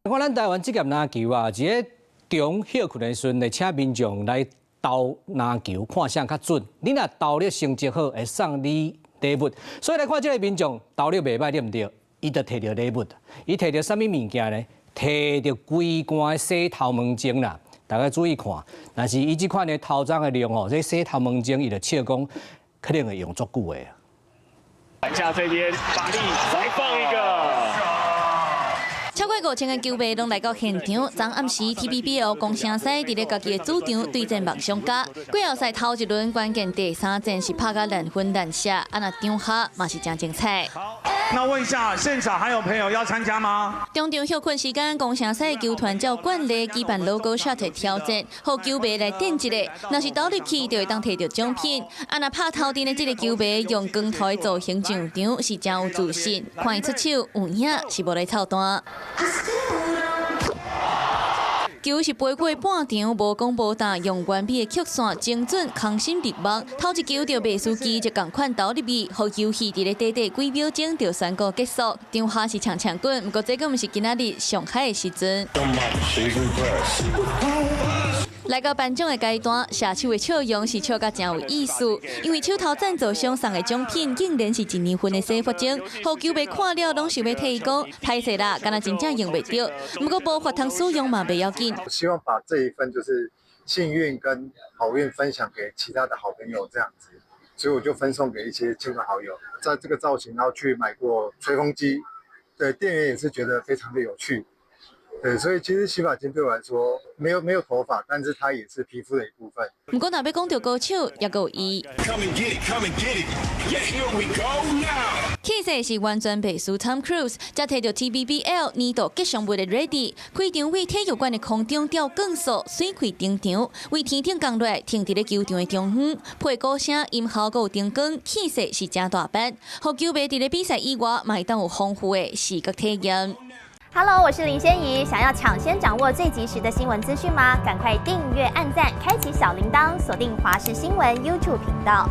看咱台灣職業籃球啊，一個中休困的時陣，來請民眾來投籃球，看誰較準。你若投了成績好，會送你禮物。所以來看這個民眾投了袂歹，對唔對？伊就摕到禮物，伊摕到什麼物件呢？摕到規罐洗頭毛巾啦。大家注意看，但是伊這款的頭髒的量哦，這洗頭毛巾伊就笑講，可能會用足久的。籃下這邊，巴力再放一個。超過5000個球迷攏來到現場。昨暗時 TBBL 公城賽佇咧家己的主場對戰夢想家。季後賽頭一輪關鍵第3戰是拍甲難分難捨，啊那場下嘛是真精彩。好，那問一下，現場還有朋友要參加嗎？中場休困時間，公城賽球團照慣例舉辦 logo shot 的挑戰，讓球迷來點一個，若是投入去就會當摕到獎品。啊那拍頭陣的這個球迷用光頭的造型上場是真有自信，看伊出手有影是無來操蛋。球是飛過半場，無講無打，用完美的曲線精準空心入網。頭一球就賣司機就共款投入去，互遊戲佇咧短短幾秒鐘就宣告結束。場下是搶搶滾，不過這個毋是今仔日上海的時陣。來到頒獎的階段，射手的笑容是笑甲真有意思，因為手頭贊助商送的獎品竟然是1年份的洗髮精，互球迷看了攏想要替伊講，歹勢啦，敢若真正用袂着。不過無法通使用嘛，袂要緊。我希望把這一份就是幸運跟好運分享給其他的好朋友，這樣子，所以我就分送給一些親朋好友。在這個造型，然後去買過吹風機，對，店員也是覺得非常的有趣。對，所以其實洗髮精對我來說沒有頭髮，但是它也是皮膚的一部分。不過，若要講到歌手，也有伊。氣勢是完全袂輸 Tom Cruise， 才摕到 TBBL 年度吉祥物的 Ready， 開場為體育館的空中吊鋼索水開登場，為天頂降落，停佇咧球場的中央，配鼓聲、音效閣有燈光，氣勢是真大班。互球迷佇咧比賽以外，嘛會當有豐富的視覺體驗。Hello， 我是林仙怡。想要搶先掌握最及時的新聞資訊嗎？趕快訂閱、按讚、開啟小鈴鐺，鎖定華視新聞 YouTube 頻道。